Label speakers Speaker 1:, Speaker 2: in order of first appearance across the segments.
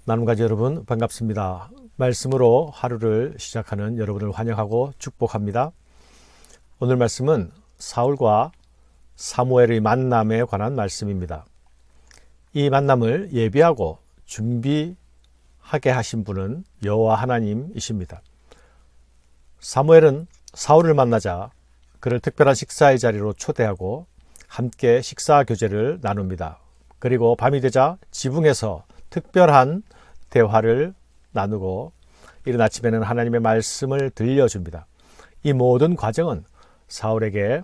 Speaker 1: 나눔가족 여러분 반갑습니다. 말씀으로 하루를 시작하는 여러분을 환영하고 축복합니다. 오늘 말씀은 사울과 사무엘의 만남에 관한 말씀입니다. 이 만남을 예비하고 준비하게 하신 분은 여호와 하나님이십니다. 사무엘은 사울을 만나자 그를 특별한 식사의 자리로 초대하고 함께 식사 교제를 나눕니다. 그리고 밤이 되자 지붕에서 특별한 대화를 나누고 이른 아침에는 하나님의 말씀을 들려줍니다. 이 모든 과정은 사울에게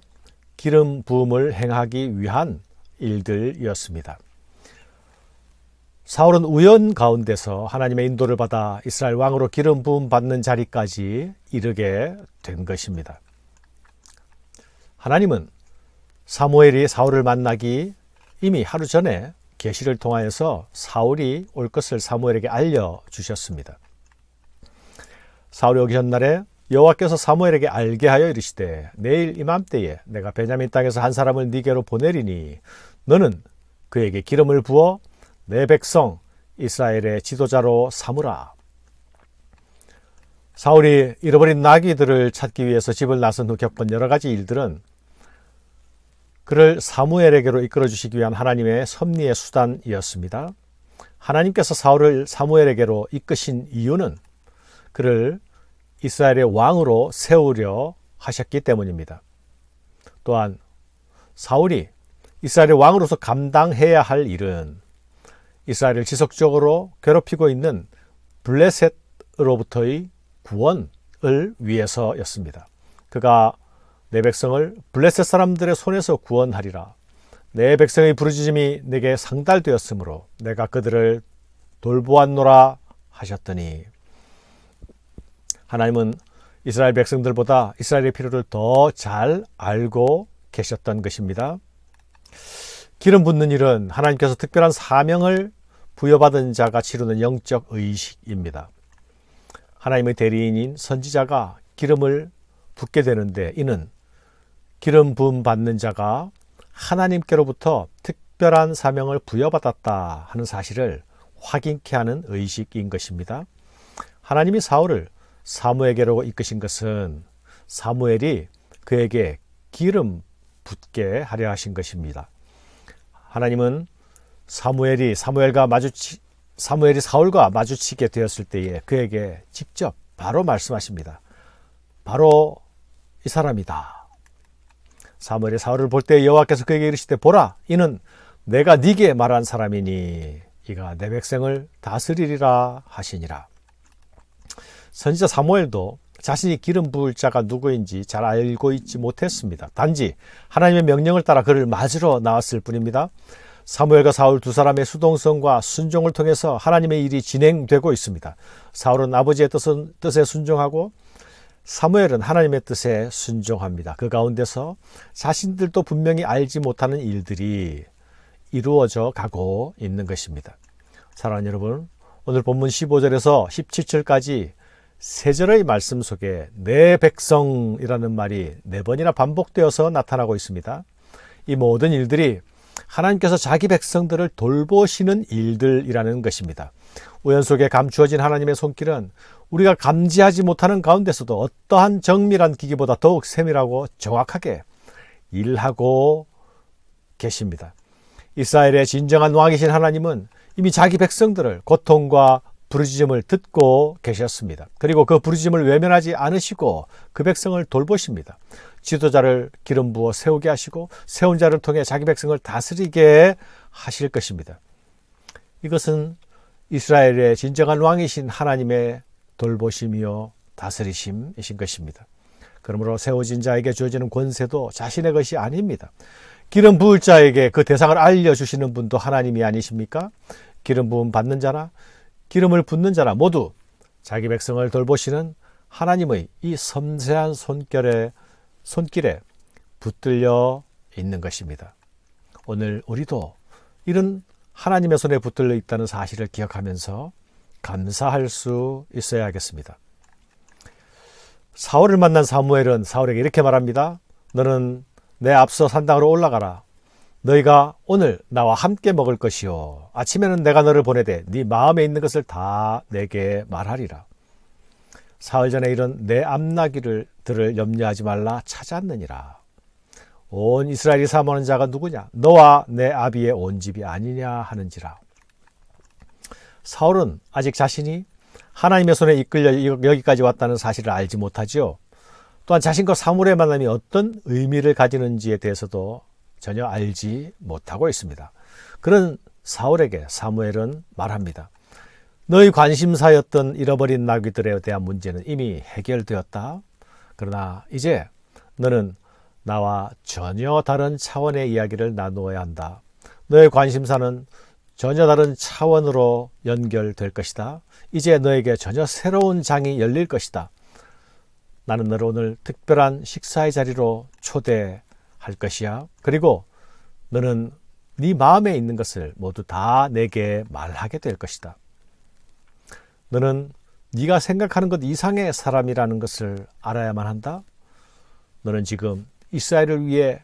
Speaker 1: 기름 부음을 행하기 위한 일들이었습니다. 사울은 우연 가운데서 하나님의 인도를 받아 이스라엘 왕으로 기름 부음 받는 자리까지 이르게 된 것입니다. 하나님은 사무엘이 사울을 만나기 이미 하루 전에 계시를 통하여서 사울이 올 것을 사무엘에게 알려주셨습니다. 사울이 오기 전날에 여호와께서 사무엘에게 알게 하여 이르시되 내일 이맘때에 내가 베냐민 땅에서 한 사람을 네게로 보내리니 너는 그에게 기름을 부어 내 백성 이스라엘의 지도자로 삼으라. 사울이 잃어버린 나귀들을 찾기 위해서 집을 나선 후 겪은 여러 가지 일들은 그를 사무엘에게로 이끌어 주시기 위한 하나님의 섭리의 수단이었습니다. 하나님께서 사울을 사무엘에게로 이끄신 이유는 그를 이스라엘의 왕으로 세우려 하셨기 때문입니다. 또한 사울이 이스라엘의 왕으로서 감당해야 할 일은 이스라엘을 지속적으로 괴롭히고 있는 블레셋으로부터의 구원을 위해서였습니다. 그가 내 백성을 블레셋 사람들의 손에서 구원하리라. 내 백성의 부르짖음이 내게 상달되었으므로 내가 그들을 돌보았노라 하셨더니, 하나님은 이스라엘 백성들보다 이스라엘의 필요를 더 잘 알고 계셨던 것입니다. 기름 붓는 일은 하나님께서 특별한 사명을 부여받은 자가 치르는 영적 의식입니다. 하나님의 대리인인 선지자가 기름을 붓게 되는데 이는 기름 부음 받는 자가 하나님께로부터 특별한 사명을 부여받았다 하는 사실을 확인케 하는 의식인 것입니다. 하나님이 사울을 사무엘에게로 이끄신 것은 사무엘이 그에게 기름 붓게 하려 하신 것입니다. 하나님은 사무엘이 사울과 마주치게 되었을 때에 그에게 직접 바로 말씀하십니다. 바로 이 사람이다. 사무엘이 사울을 볼 때 여호와께서 그에게 이르시되 보라, 이는 내가 네게 말한 사람이니 이가 내 백성을 다스리리라 하시니라. 선지자 사무엘도 자신이 기름 부을 자가 누구인지 잘 알고 있지 못했습니다. 단지 하나님의 명령을 따라 그를 맞으러 나왔을 뿐입니다. 사무엘과 사울 두 사람의 수동성과 순종을 통해서 하나님의 일이 진행되고 있습니다. 사울은 아버지의 뜻에 순종하고 사무엘은 하나님의 뜻에 순종합니다. 그 가운데서 자신들도 분명히 알지 못하는 일들이 이루어져 가고 있는 것입니다. 사랑하는 여러분, 오늘 본문 15절에서 17절까지 세 절의 말씀 속에 내 백성이라는 말이 4번이나 반복되어서 나타나고 있습니다. 이 모든 일들이 하나님께서 자기 백성들을 돌보시는 일들이라는 것입니다. 우연 속에 감추어진 하나님의 손길은 우리가 감지하지 못하는 가운데서도 어떠한 정밀한 기기보다 더욱 세밀하고 정확하게 일하고 계십니다. 이스라엘의 진정한 왕이신 하나님은 이미 자기 백성들을 고통과 부르짖음을 듣고 계셨습니다. 그리고 그 부르짖음을 외면하지 않으시고 그 백성을 돌보십니다. 지도자를 기름 부어 세우게 하시고 세운 자를 통해 자기 백성을 다스리게 하실 것입니다. 이것은 이스라엘의 진정한 왕이신 하나님의 돌보심이요 다스리심이신 것입니다. 그러므로 세워진 자에게 주어지는 권세도 자신의 것이 아닙니다. 기름 부을 자에게 그 대상을 알려주시는 분도 하나님이 아니십니까? 기름 부음 받는 자나 기름을 붓는 자나 모두 자기 백성을 돌보시는 하나님의 이 섬세한 손길에 붙들려 있는 것입니다. 오늘 우리도 이런 하나님의 손에 붙들려 있다는 사실을 기억하면서 감사할 수 있어야겠습니다. 사울을 만난 사무엘은 사울에게 이렇게 말합니다. 너는 내 앞서 산당으로 올라가라. 너희가 오늘 나와 함께 먹을 것이요 아침에는 내가 너를 보내되 네 마음에 있는 것을 다 내게 말하리라. 사흘 전에 이런 내 앞나기를 들을 염려하지 말라 찾았느니라. 온 이스라엘이 사모하는 자가 누구냐? 너와 내 아비의 온 집이 아니냐 하는지라. 사울은 아직 자신이 하나님의 손에 이끌려 여기까지 왔다는 사실을 알지 못하지요. 또한 자신과 사물의 만남이 어떤 의미를 가지는지에 대해서도 전혀 알지 못하고 있습니다. 그런 사울에게 사무엘은 말합니다. 너희 관심사였던 잃어버린 나귀들에 대한 문제는 이미 해결되었다. 그러나 이제 너는 나와 전혀 다른 차원의 이야기를 나누어야 한다. 너의 관심사는 전혀 다른 차원으로 연결될 것이다. 이제 너에게 전혀 새로운 장이 열릴 것이다. 나는 너를 오늘 특별한 식사의 자리로 초대할 것이야. 그리고 너는 네 마음에 있는 것을 모두 다 내게 말하게 될 것이다. 너는 네가 생각하는 것 이상의 사람이라는 것을 알아야만 한다. 너는 지금 이스라엘을 위해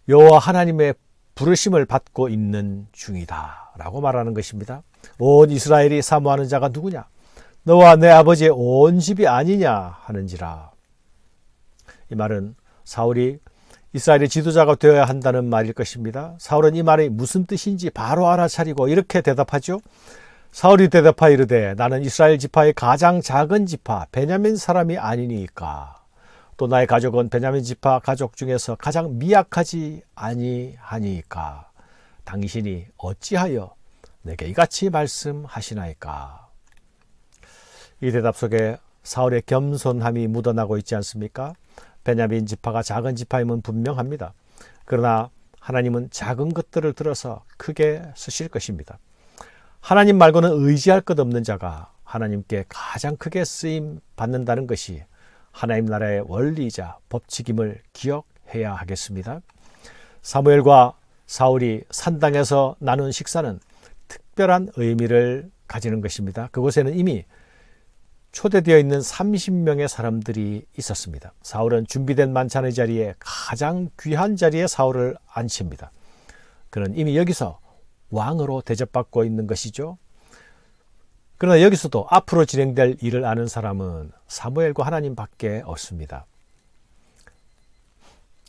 Speaker 1: 여호와 하나님의 부르심을 받고 있는 중이다 라고 말하는 것입니다. 온 이스라엘이 사모하는 자가 누구냐? 너와 내 아버지의 온 집이 아니냐 하는지라. 이 말은 사울이 이스라엘의 지도자가 되어야 한다는 말일 것입니다. 사울은 이 말이 무슨 뜻인지 바로 알아차리고 이렇게 대답하죠. 사울이 대답하여 이르되 나는 이스라엘 지파의 가장 작은 지파 베냐민 사람이 아니니까 또 나의 가족은 베냐민 지파 가족 중에서 가장 미약하지 아니하니까 당신이 어찌하여 내게 이같이 말씀하시나이까. 이 대답 속에 사울의 겸손함이 묻어나고 있지 않습니까? 베냐민 지파가 작은 지파임은 분명합니다. 그러나 하나님은 작은 것들을 들어서 크게 쓰실 것입니다. 하나님 말고는 의지할 것 없는 자가 하나님께 가장 크게 쓰임 받는다는 것이 하나님 나라의 원리이자 법칙임을 기억해야 하겠습니다. 사무엘과 사울이 산당에서 나눈 식사는 특별한 의미를 가지는 것입니다. 그곳에는 이미 초대되어 있는 30명의 사람들이 있었습니다. 사울은 준비된 만찬의 자리에 가장 귀한 자리에 사울을 앉힙니다. 그는 이미 여기서 왕으로 대접받고 있는 것이죠. 그러나 여기서도 앞으로 진행될 일을 아는 사람은 사무엘과 하나님밖에 없습니다.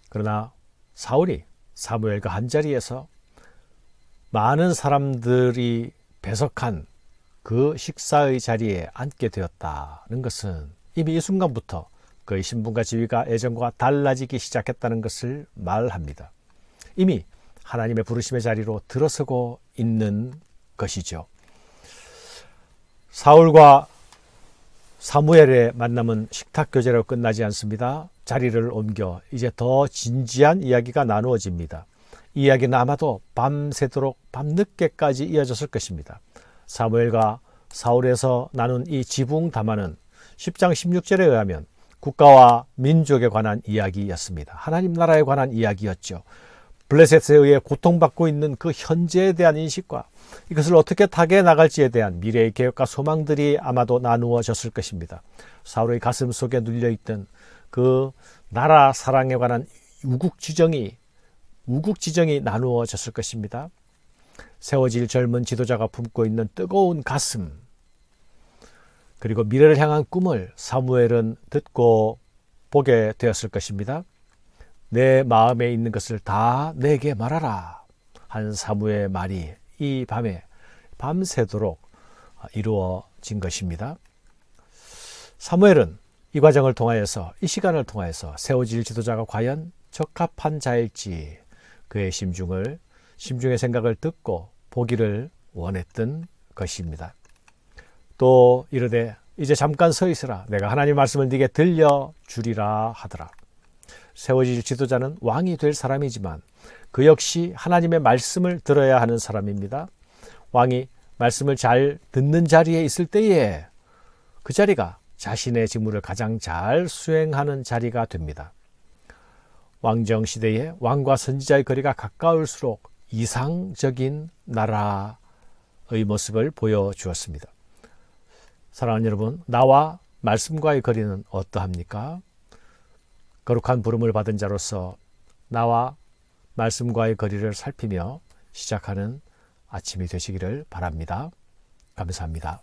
Speaker 1: 그러나 사울이 사무엘과 한자리에서 많은 사람들이 배석한 그 식사의 자리에 앉게 되었다는 것은 이미 이 순간부터 그의 신분과 지위가 예전과 달라지기 시작했다는 것을 말합니다. 이미 하나님의 부르심의 자리로 들어서고 있는 것이죠. 사울과 사무엘의 만남은 식탁 교제로 끝나지 않습니다. 자리를 옮겨 이제 더 진지한 이야기가 나누어집니다. 이 이야기는 아마도 밤새도록 밤늦게까지 이어졌을 것입니다. 사무엘과 사울에서 나눈 이 지붕 담화는 10장 16절에 의하면 국가와 민족에 관한 이야기였습니다. 하나님 나라에 관한 이야기였죠. 블레셋에 의해 고통받고 있는 그 현재에 대한 인식과 이것을 어떻게 타개해 나갈지에 대한 미래의 계획과 소망들이 아마도 나누어졌을 것입니다. 사울의 가슴 속에 눌려있던 그 나라 사랑에 관한 우국지정이 나누어졌을 것입니다. 세워질 젊은 지도자가 품고 있는 뜨거운 가슴, 그리고 미래를 향한 꿈을 사무엘은 듣고 보게 되었을 것입니다. 내 마음에 있는 것을 다 내게 말하라 한 사무의 말이 이 밤에 밤새도록 이루어진 것입니다. 사무엘은 이 과정을 통하여서, 이 시간을 통하여서 세워질 지도자가 과연 적합한 자일지 그의 심중의 생각을 듣고 보기를 원했던 것입니다. 또 이르되 이제 잠깐 서 있으라. 내가 하나님 말씀을 네게 들려주리라 하더라. 세워질 지도자는 왕이 될 사람이지만 그 역시 하나님의 말씀을 들어야 하는 사람입니다. 왕이 말씀을 잘 듣는 자리에 있을 때에 그 자리가 자신의 직무를 가장 잘 수행하는 자리가 됩니다. 왕정 시대에 왕과 선지자의 거리가 가까울수록 이상적인 나라의 모습을 보여주었습니다. 사랑하는 여러분, 나와 말씀과의 거리는 어떠합니까? 거룩한 부름을 받은 자로서 나와 말씀과의 거리를 살피며 시작하는 아침이 되시기를 바랍니다. 감사합니다.